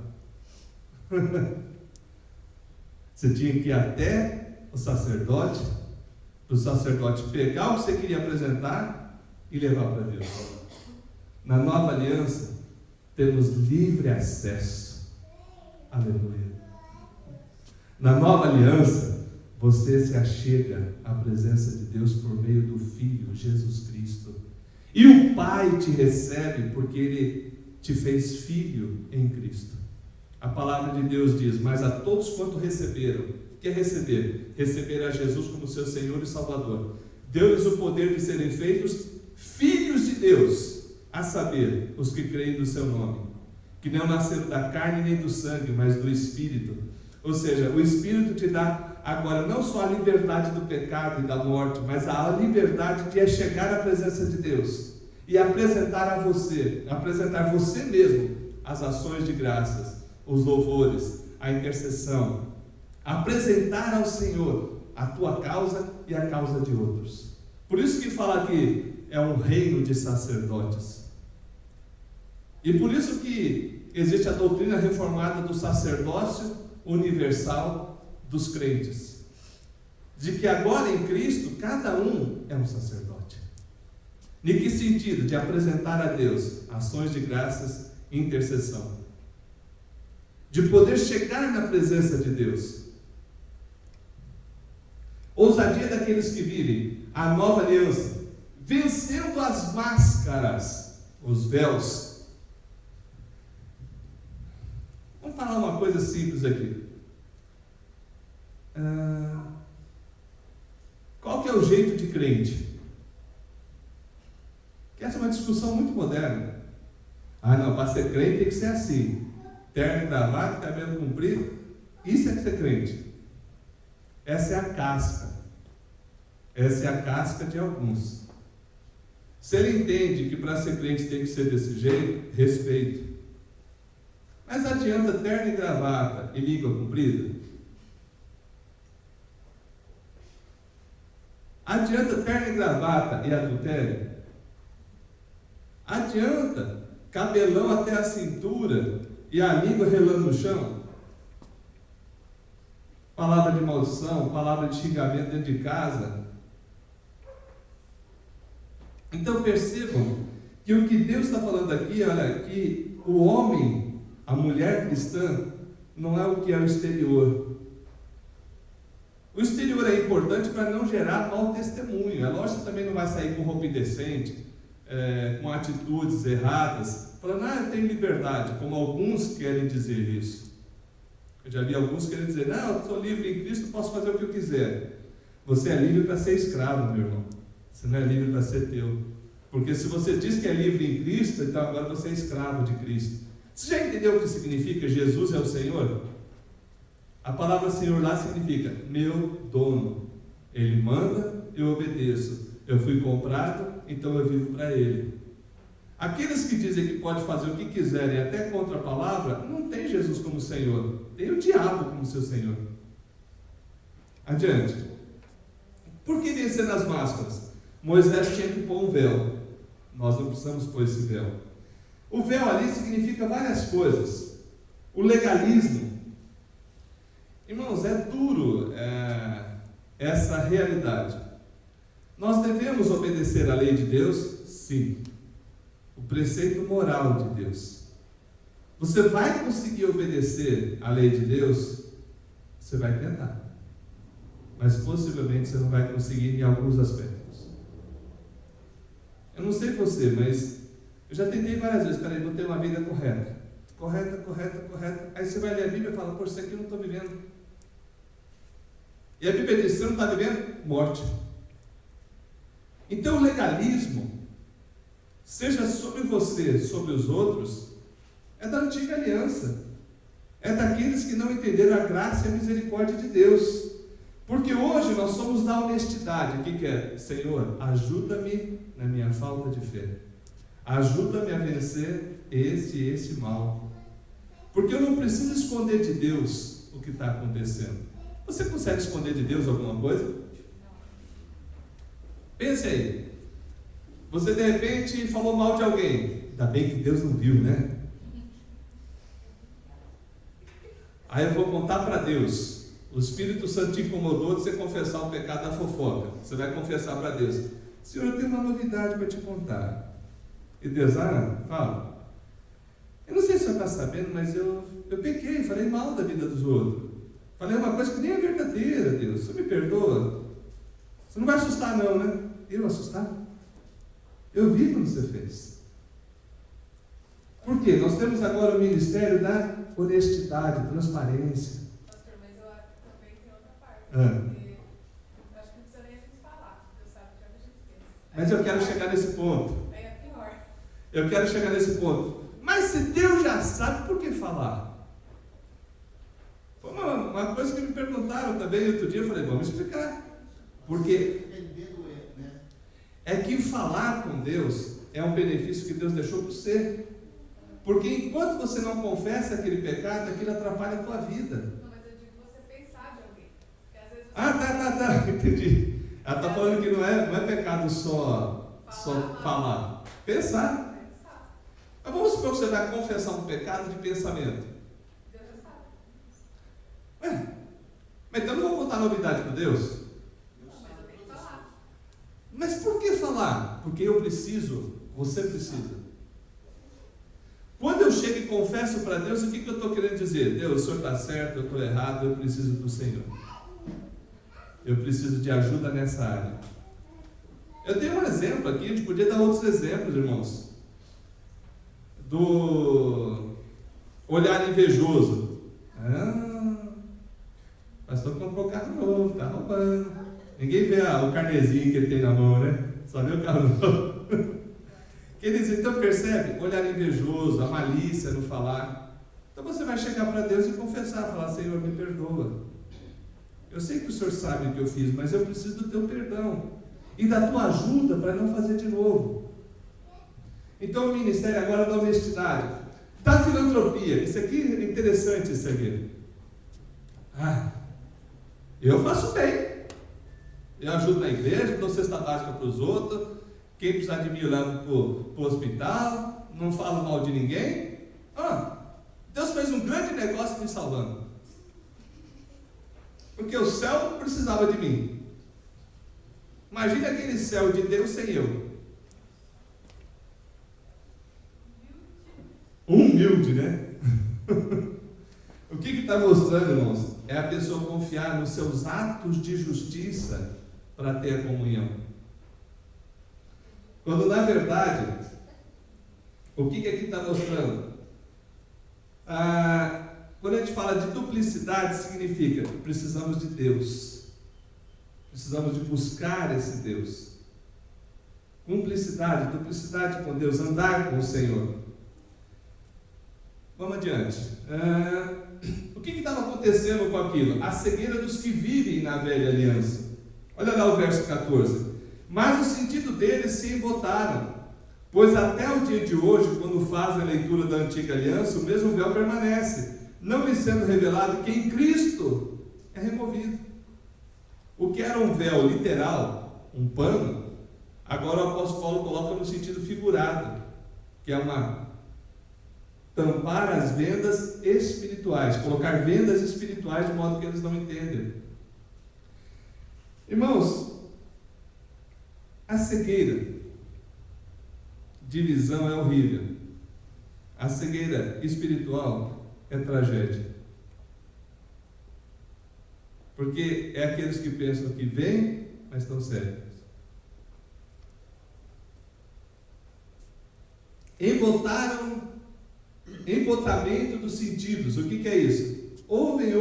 Você tinha que ir até o sacerdote, para o sacerdote pegar o que você queria apresentar e levar para Deus. Na nova aliança, temos livre acesso. Aleluia. Na nova aliança, você se achega à presença de Deus por meio do Filho, Jesus Cristo. E o Pai te recebe porque Ele te fez filho em Cristo. A palavra de Deus diz, mas a todos quanto receberam, que é receber? Receber a Jesus como seu Senhor e Salvador. Deu-lhes o poder de serem feitos filhos de Deus, a saber, os que creem no seu nome, que não nasceram da carne nem do sangue, mas do Espírito. Ou seja, o Espírito te dá agora não só a liberdade do pecado e da morte, mas a liberdade de chegar à presença de Deus e apresentar você mesmo as ações de graças, os louvores, a intercessão, apresentar ao Senhor a tua causa e a causa de outros. Por isso que fala que é um reino de sacerdotes. E por isso que existe a doutrina reformada do sacerdócio universal dos crentes. De que agora em Cristo, cada um é um sacerdote. Em que sentido? De apresentar a Deus ações de graças e intercessão. De poder chegar na presença de Deus. Ousadia daqueles que vivem a nova aliança, vencendo as máscaras, os véus. Vamos falar uma coisa simples aqui. Qual que é o jeito de crente? Que essa é uma discussão muito moderna. Não, para ser crente tem que ser assim. Terno e gravata, cabelo comprido. Isso é que ser crente. Essa é a casca. Essa é a casca de alguns. Se ele entende que para ser crente tem que ser desse jeito, respeito. Mas adianta terno e gravata e língua comprida? Adianta terno e gravata e adultério? Adianta cabelão até a cintura e a língua relando no chão? Palavra de maldição, palavra de xingamento dentro de casa. Então percebam que o que Deus está falando aqui, olha, que o homem, a mulher cristã, não é o que é o exterior. O exterior é importante para não gerar mau testemunho. É lógico que também não vai sair com roupa indecente, com atitudes erradas, falando, eu tenho liberdade, como alguns querem dizer isso. Eu já vi alguns querendo dizer, eu sou livre em Cristo, posso fazer o que eu quiser. Você é livre para ser escravo, meu irmão. Você não é livre para ser teu. Porque se você diz que é livre em Cristo, então agora você é escravo de Cristo. Você já entendeu o que significa Jesus é o Senhor? A palavra Senhor lá significa meu dono. Ele manda, eu obedeço. Eu fui comprado, então eu vivo para Ele. Aqueles que dizem que pode fazer o que quiserem, até contra a palavra, não tem Jesus como Senhor. Tem o diabo como seu Senhor. Adiante. Por que vencer nas máscaras? Moisés tinha que pôr um véu. Nós não precisamos pôr esse véu. O véu ali significa várias coisas. O legalismo. Irmãos, é duro essa realidade. Nós devemos obedecer à lei de Deus? Sim. O preceito moral de Deus. Você vai conseguir obedecer à lei de Deus? Você vai tentar. Mas possivelmente você não vai conseguir em alguns aspectos. Eu não sei você, mas eu já tentei várias vezes. Peraí, vou ter uma vida correta. Correta. Aí você vai ler a Bíblia e fala, poxa, isso aqui eu não estou vivendo. E a Bíblia diz, você não está vivendo? Morte. Então o legalismo, seja sobre você, sobre os outros, é da antiga aliança. É daqueles que não entenderam a graça e a misericórdia de Deus. Porque hoje nós somos da honestidade. O que é? Senhor, ajuda-me na minha falta de fé. Ajuda-me a vencer esse mal. Porque eu não preciso esconder de Deus o que está acontecendo. Você consegue esconder de Deus alguma coisa? Pense aí. Você de repente falou mal de alguém. Ainda bem que Deus não viu, né? Aí eu vou contar para Deus. O Espírito Santo te incomodou de você confessar o pecado da fofoca. Você vai confessar para Deus. Senhor, eu tenho uma novidade para te contar. E Deus, fala. Eu não sei se você está sabendo, mas eu pequei, falei mal da vida dos outros. Falei uma coisa que nem é verdadeira, Deus. Você me perdoa? Você não vai assustar não, né? Eu assustar? Eu vi quando você fez. Por quê? Nós temos agora o ministério da honestidade, transparência. Pastor, mas eu também tenho outra parte. Porque eu acho que não precisa nem a gente falar. Deus sabe que a gente esquece. Mas eu quero chegar nesse ponto. Aí é pior. Eu quero chegar nesse ponto. Mas se Deus já sabe, por que falar? Foi uma coisa que me perguntaram também outro dia. Eu falei, vamos explicar. Porque é que falar com Deus é um benefício que Deus deixou para você. Porque enquanto você não confessa aquele pecado, aquilo atrapalha a tua vida. Não, mas eu digo você pensar de alguém. Porque às vezes tá. Entendi. Ela está falando que não é pecado só falar. Pensar. Mas vamos supor que você vai confessar um pecado de pensamento. Deus já sabe. Mas então não vou contar novidade para Deus? Não, mas eu tenho que falar. Mas por que falar? Porque eu preciso, você precisa. Quando eu chego e confesso para Deus, o que eu estou querendo dizer? Deus, o Senhor está certo, eu estou errado, eu preciso do Senhor. Eu preciso de ajuda nessa área. Eu tenho um exemplo aqui, a gente podia dar outros exemplos, irmãos. Do olhar invejoso. pastor comprou carro novo, está roubando. Ninguém vê o carnezinho que ele tem na mão, né? Só vê o carro novo. Queridos, então percebe? Olhar invejoso, a malícia no falar. Então você vai chegar para Deus e confessar, falar: Senhor, me perdoa. Eu sei que o Senhor sabe o que eu fiz, mas eu preciso do teu perdão e da tua ajuda para não fazer de novo. Então o ministério agora da honestidade, da filantropia. Isso aqui é interessante, isso aqui. Eu faço bem. Eu ajudo na igreja, dou cesta básica para os outros. Quem precisar de mim eu levo para o hospital. Não falo mal de ninguém. Deus fez um grande negócio me salvando. Porque o céu precisava de mim. Imagina aquele céu de Deus sem eu. Humilde, né? O que está mostrando, irmãos? É a pessoa confiar nos seus atos de justiça para ter a comunhão. Quando na verdade, o que aqui está mostrando? Quando a gente fala de duplicidade, significa que precisamos de Deus. Precisamos de buscar esse Deus. Cumplicidade, duplicidade com Deus, andar com o Senhor. Vamos adiante. O que estava acontecendo com aquilo? A cegueira dos que vivem na velha aliança. Olha lá o verso 14. Mas o sentido deles se embotaram, pois até o dia de hoje, quando fazem a leitura da antiga aliança, o mesmo véu permanece, não lhe sendo revelado que em Cristo é removido. O que era um véu literal, um pano, agora o apóstolo Paulo coloca no sentido figurado, que é tampar as vendas espirituais, colocar vendas espirituais de modo que eles não entendem. Irmãos, a cegueira de visão é horrível. A cegueira espiritual é tragédia. Porque é aqueles que pensam que veem, mas estão cegos. Embotamento dos sentidos. O que é isso? Ouvem,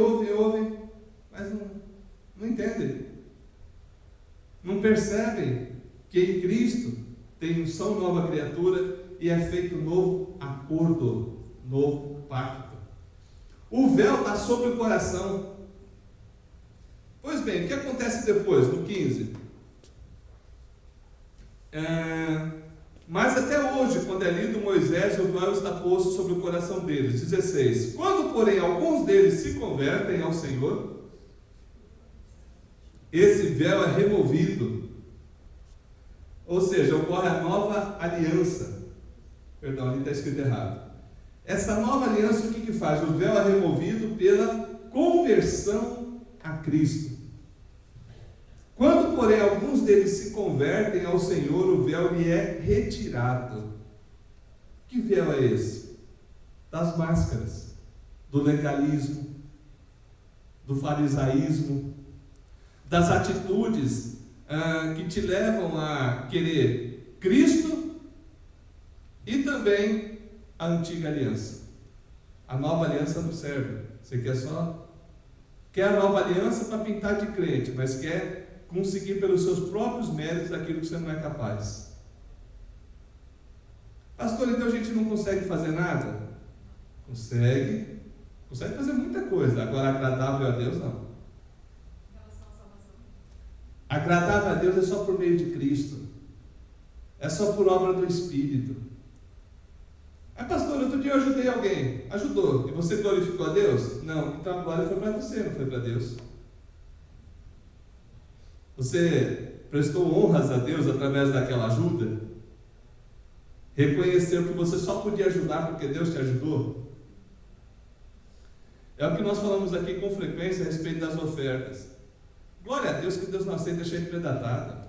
mas não entendem. Não percebem que em Cristo tem são nova criatura e é feito novo acordo, novo pacto. O véu está sobre o coração. Pois bem, o que acontece depois, no 15? Mas até hoje, quando é lido Moisés, o véu está posto sobre o coração deles. 16. Quando, porém, alguns deles se convertem ao Senhor, esse véu é removido. Ou seja, ocorre a nova aliança. Perdão, ali está escrito errado. Essa nova aliança, o que faz? O véu é removido pela conversão a Cristo. Quando, porém, alguns deles se convertem ao Senhor, o véu lhe é retirado. Que véu é esse? Das máscaras, do legalismo, do farisaísmo, das atitudes que te levam a querer Cristo e também a antiga aliança. A nova aliança não serve. Você quer a nova aliança para pintar de crente, mas quer conseguir pelos seus próprios méritos aquilo que você não é capaz. Pastor, então a gente não consegue fazer nada? Consegue fazer muita coisa. Agora, agradável a Deus, não. Agradável a Deus é só por meio de Cristo. É só por obra do Espírito. Pastor, outro dia eu ajudei alguém. Ajudou. E você glorificou a Deus? Não. Então a glória foi para você, não foi para Deus. Você prestou honras a Deus através daquela ajuda? Reconheceu que você só podia ajudar porque Deus te ajudou? É o que nós falamos aqui com frequência a respeito das ofertas. Glória a Deus que Deus não aceita cheio de predatada.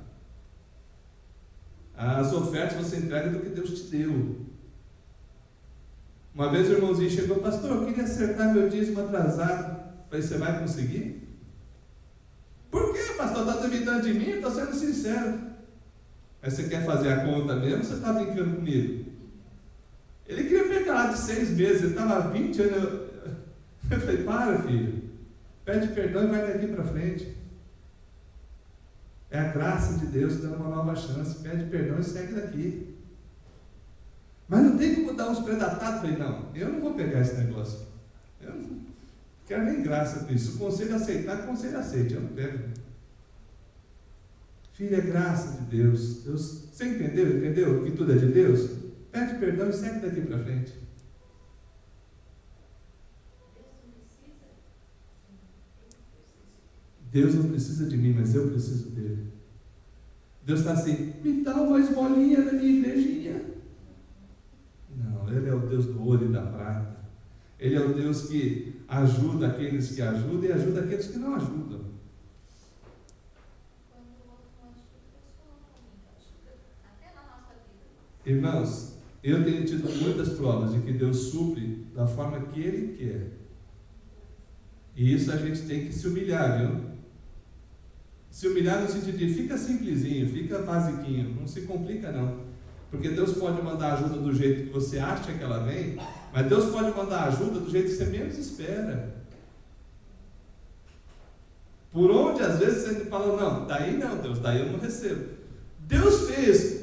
As ofertas você entrega do que Deus te deu. Uma vez o irmãozinho chegou: pastor, eu queria acertar meu dízimo atrasado. Falei: você vai conseguir? Por quê, pastor? Está duvidando de mim? Estou sendo sincero. Mas você quer fazer a conta mesmo ou você está brincando comigo? Ele queria pegar lá de 6 meses, ele estava há 20 anos. Eu falei: para, filho. Pede perdão e vai daqui para frente. É a graça de Deus dando uma nova chance. Pede perdão e segue daqui. Mas não tem como dar uns predatados. Falei, não, eu não vou pegar esse negócio. Eu não quero nem graça com isso. Se o conselho aceitar, o conselho aceite. Eu não pego. Filho, é graça de Deus. Você entendeu? Entendeu que tudo é de Deus? Pede perdão e segue daqui para frente. Deus não precisa de mim, mas eu preciso dele. Deus está assim, me dá uma esmolinha na minha igrejinha. Não, Ele é o Deus do ouro e da prata. Ele é o Deus que ajuda aqueles que ajudam e ajuda aqueles que não ajudam. Irmãos, eu tenho tido muitas provas de que Deus supre da forma que Ele quer. E isso a gente tem que se humilhar, viu? Se humilhar no sentido de fica simplesinho, fica basiquinho, não se complica não. Porque Deus pode mandar ajuda do jeito que você acha que ela vem, mas Deus pode mandar ajuda do jeito que você menos espera. Por onde às vezes você fala, não, daí não, Deus, daí eu não recebo. Deus fez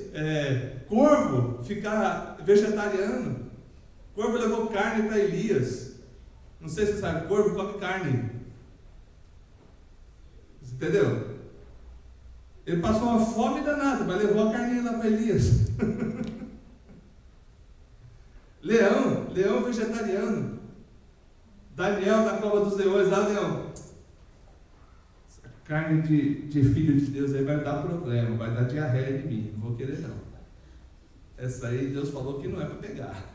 corvo ficar vegetariano. Corvo levou carne para Elias. Não sei se você sabe, corvo come carne. Você entendeu? Ele passou uma fome danada, mas levou a carninha lá para Elias. Leão vegetariano. Daniel na cova dos leões, lá leão. Essa carne de filho de Deus aí vai dar problema, vai dar diarreia em mim, não vou querer não. Essa aí Deus falou que não é para pegar.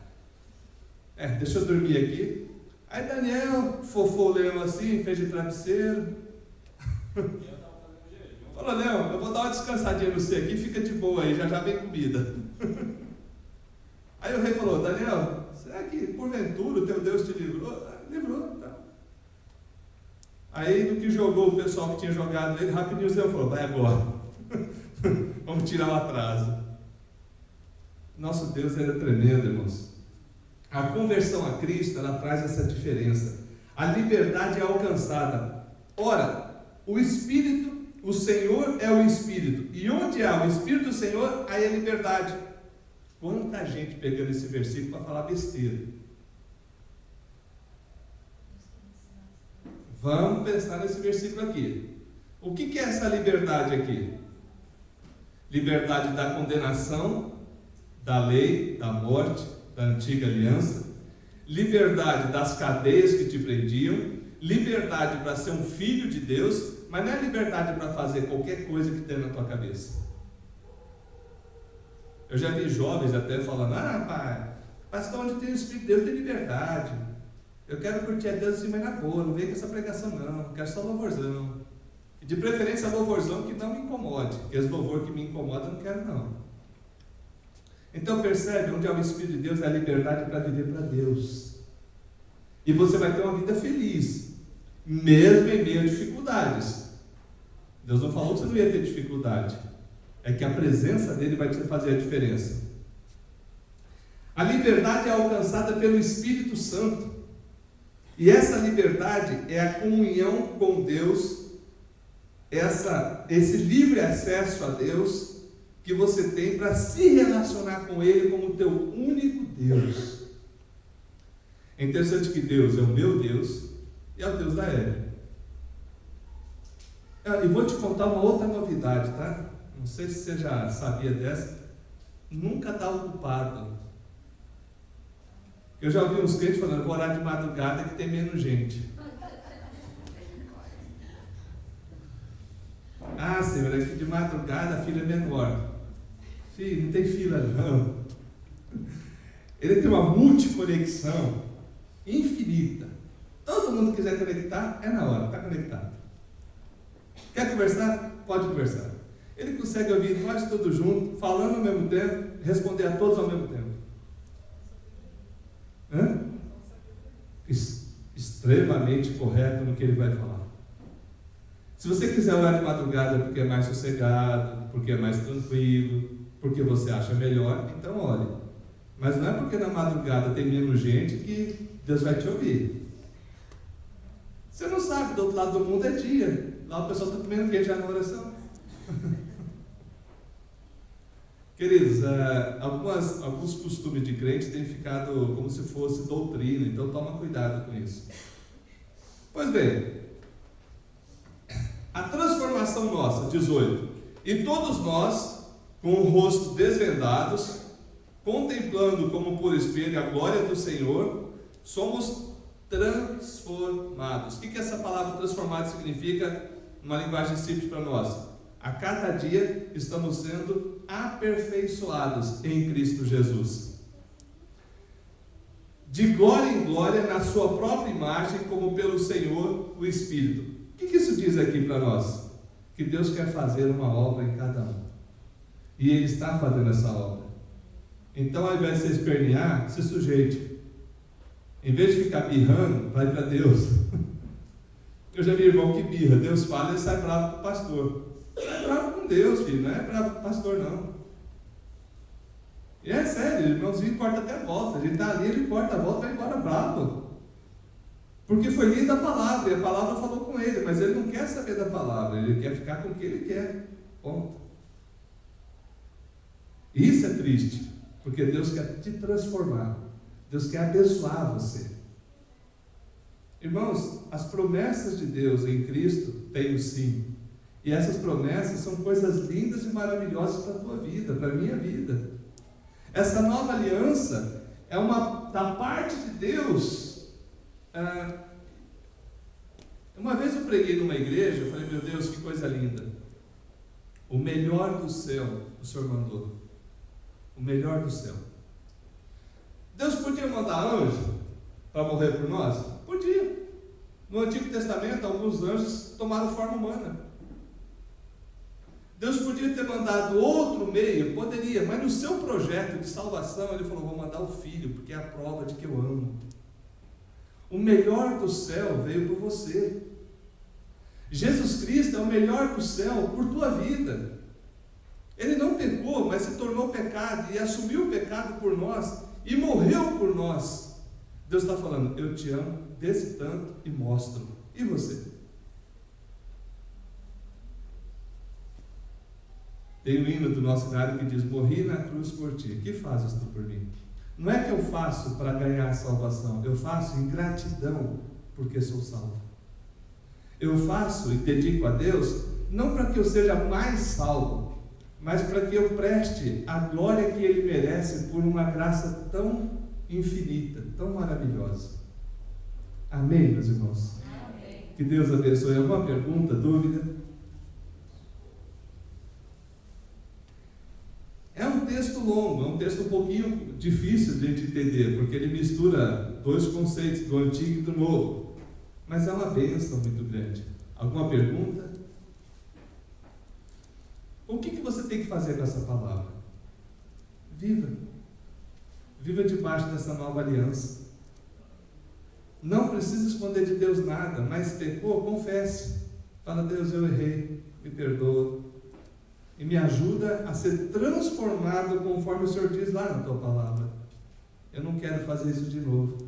Deixa eu dormir aqui. Aí Daniel fofou o leão assim, fez de travesseiro. Falou, Leão, eu vou dar uma descansadinha no você aqui, fica de boa aí, já vem comida. Aí o rei falou, Daniel, será que porventura o teu Deus te livrou? Livrou, tá. Aí no que jogou o pessoal que tinha jogado ele, rapidinho o Leão falou, vai agora. Vamos tirar o atraso. Nosso Deus era tremendo, irmãos. A conversão a Cristo, ela traz essa diferença. A liberdade é alcançada. Ora, o Espírito, o Senhor é o Espírito. E onde há o Espírito do Senhor, aí é liberdade. Quanta gente pegando esse versículo para falar besteira. Vamos pensar nesse versículo aqui. O que é essa liberdade aqui? Liberdade da condenação, da lei, da morte, da antiga aliança. Liberdade das cadeias que te prendiam. Liberdade para ser um filho de Deus. Mas não é liberdade para fazer qualquer coisa que tenha na tua cabeça. Eu já vi jovens até falando, pai, pastor, onde tem o Espírito de Deus tem liberdade. Eu quero curtir a Deus assim, mas na boa, não vem com essa pregação não, quero só louvorzão. E de preferência louvorzão que não me incomode, porque os louvor que me incomoda eu não quero não. Então percebe, onde há o Espírito de Deus é a liberdade para viver para Deus. E você vai ter uma vida feliz, mesmo em meio a dificuldades. Deus não falou que você não ia ter dificuldade. É que a presença dele vai te fazer a diferença. A liberdade é alcançada pelo Espírito Santo. E essa liberdade é a comunhão com Deus, esse livre acesso a Deus que você tem para se relacionar com Ele como teu único Deus. É interessante que Deus é o meu Deus e é o Deus da Hebe. E vou te contar uma outra novidade, tá? Não sei se você já sabia dessa. Nunca está ocupado. Eu já ouvi uns crentes falando, vou orar de madrugada que tem menos gente. Ah, Senhor, é que de madrugada a fila é menor. Filho, não tem fila não. Ele tem uma multiconexão infinita. Todo mundo que quiser conectar, é na hora, está conectado. Quer conversar? Pode conversar. Ele consegue ouvir nós todos juntos, falando ao mesmo tempo, responder a todos ao mesmo tempo. Extremamente correto no que ele vai falar. Se você quiser orar de madrugada porque é mais sossegado, porque é mais tranquilo, porque você acha melhor, então ore. Mas não é porque na madrugada tem menos gente que Deus vai te ouvir. Você não sabe, do outro lado do mundo é dia. Lá o pessoal está comendo queijo já na oração. Queridos, alguns costumes de crente têm ficado como se fosse doutrina, então toma cuidado com isso. Pois bem, a transformação nossa, 18. E todos nós, com o rosto desvendados, contemplando como por espelho a glória do Senhor, somos transformados. O que essa palavra transformado significa numa linguagem simples para nós? A cada dia estamos sendo aperfeiçoados em Cristo Jesus. De glória em glória, na sua própria imagem, como pelo Senhor, o Espírito. O que isso diz aqui para nós? Que Deus quer fazer uma obra em cada um. E Ele está fazendo essa obra. Então, ao invés de você espernear, se sujeite. Em vez de ficar birrando, vai para Deus. Eu já vi irmão que birra. Deus fala e ele sai bravo com o pastor. Não é bravo com Deus, filho. Não é bravo com o pastor, não. E é sério, o irmãozinho corta até volta. Ele está ali, ele corta a volta e vai embora bravo. Porque foi lida a palavra, e a palavra falou com ele, mas ele não quer saber da palavra, ele quer ficar com o que ele quer. Ponto. E isso é triste, porque Deus quer te transformar. Deus quer abençoar você. Irmãos, as promessas de Deus em Cristo têm o sim. E essas promessas são coisas lindas e maravilhosas para a tua vida, para a minha vida. Essa nova aliança é da parte de Deus. Uma vez eu preguei numa igreja, eu falei, meu Deus, que coisa linda. O melhor do céu o Senhor mandou. O melhor do céu. Deus podia mandar anjo para morrer por nós? Podia. No Antigo Testamento, alguns anjos tomaram forma humana. Deus podia ter mandado outro meio, poderia, mas no seu projeto de salvação, Ele falou, vou mandar o Filho, porque é a prova de que eu amo. O melhor do céu veio por você. Jesus Cristo é o melhor do céu por tua vida. Ele não pecou, mas se tornou pecado e assumiu o pecado por nós e morreu por nós. Deus está falando, eu te amo desse tanto e mostro. E você? Tem um hino do nosso cenário que diz, morri na cruz por ti, que fazes tu por mim? Não é que eu faço para ganhar a salvação, eu faço em gratidão porque sou salvo. Eu faço e dedico a Deus, não para que eu seja mais salvo, mas para que eu preste a glória que Ele merece por uma graça tão infinita, tão maravilhosa. Amém, meus irmãos? Amém. Que Deus abençoe. Alguma pergunta, dúvida? É um texto longo, é um texto um pouquinho difícil de a gente entender, porque ele mistura dois conceitos, do Antigo e do Novo. Mas é uma bênção muito grande. Alguma pergunta? O que você tem que fazer com essa palavra? Viva. Viva debaixo dessa nova aliança. Não precisa esconder de Deus nada, mas pecou, confesse. Fala, Deus, eu errei, me perdoa. E me ajuda a ser transformado conforme o Senhor diz lá na tua palavra. Eu não quero fazer isso de novo.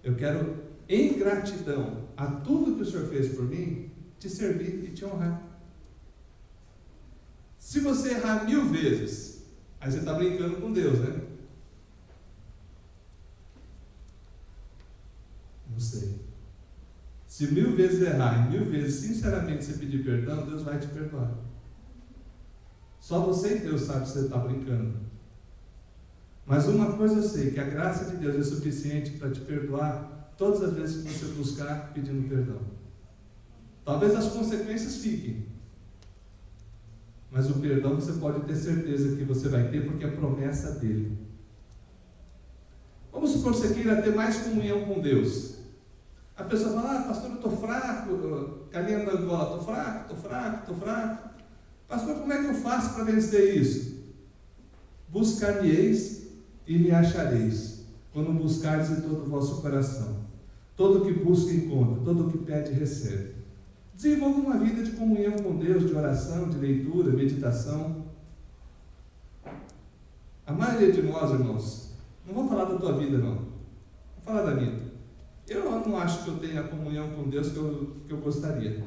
Eu quero, em gratidão a tudo que o Senhor fez por mim, te servir e te honrar. Se você errar 1000 vezes, aí você está brincando com Deus, né? Não sei. Se 1000 vezes errar e 1000 vezes sinceramente você pedir perdão, Deus vai te perdoar. Só você e Deus sabe se você está brincando. Mas uma coisa eu sei, que a graça de Deus é suficiente para te perdoar todas as vezes que você buscar pedindo perdão. Talvez as consequências fiquem, mas o perdão você pode ter certeza que você vai ter, porque é promessa dele. Vamos supor que você queira ter mais comunhão com Deus. A pessoa fala, pastor, eu estou fraco, carinha da Angola, estou fraco. Pastor, como é que eu faço para vencer isso? Buscar-me-eis e me achareis, quando buscardes em todo o vosso coração. Todo que busca encontra, todo que pede recebe. Desenvolva uma vida de comunhão com Deus, de oração, de leitura, meditação. A maioria de nós, irmãos, não vou falar da tua vida não, vou falar da minha. eu não acho que eu tenho a comunhão com Deus que eu gostaria.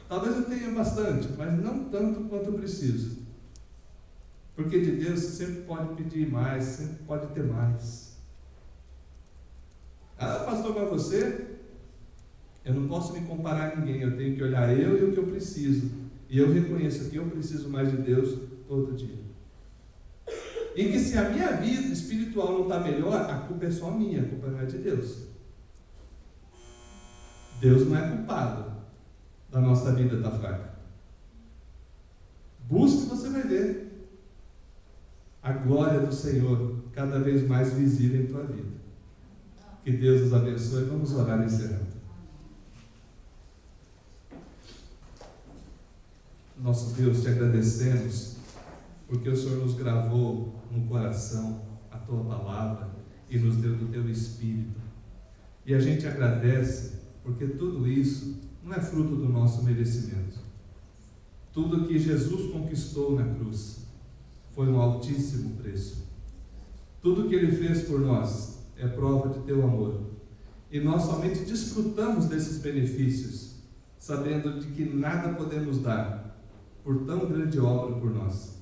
Talvez eu tenha bastante, mas não tanto quanto eu preciso. Porque de Deus você sempre pode pedir mais, sempre pode ter mais. Ah, pastor, mas você? Eu não posso me comparar a ninguém, eu tenho que olhar eu e o que eu preciso. E eu reconheço que eu preciso mais de Deus todo dia. E que se a minha vida espiritual não está melhor, a culpa é só minha, a culpa não é de Deus. Deus não é culpado da nossa vida estar fraca. Busque e você vai ver a glória do Senhor cada vez mais visível em tua vida. Que Deus nos abençoe. Vamos orar encerrando. Nosso Deus, te agradecemos porque o Senhor nos gravou no coração a tua palavra e nos deu do teu Espírito. E a gente agradece porque tudo isso não é fruto do nosso merecimento. Tudo que Jesus conquistou na cruz foi um altíssimo preço. Tudo que Ele fez por nós é prova de teu amor. E nós somente desfrutamos desses benefícios, sabendo de que nada podemos dar por tão grande obra por nós.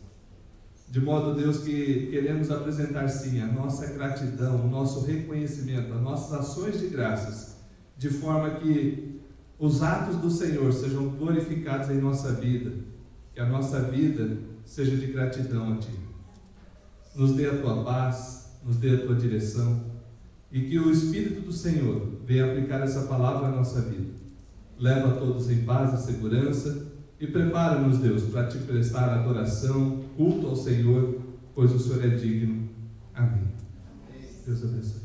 De modo, Deus, que queremos apresentar sim a nossa gratidão, o nosso reconhecimento, as nossas ações de graças, de forma que os atos do Senhor sejam glorificados em nossa vida, que a nossa vida seja de gratidão a Ti. Nos dê a Tua paz, nos dê a Tua direção, e que o Espírito do Senhor venha aplicar essa palavra à nossa vida. Leva a todos em paz e segurança, e prepara-nos, Deus, para Te prestar adoração, culto ao Senhor, pois o Senhor é digno. Amém. Deus abençoe.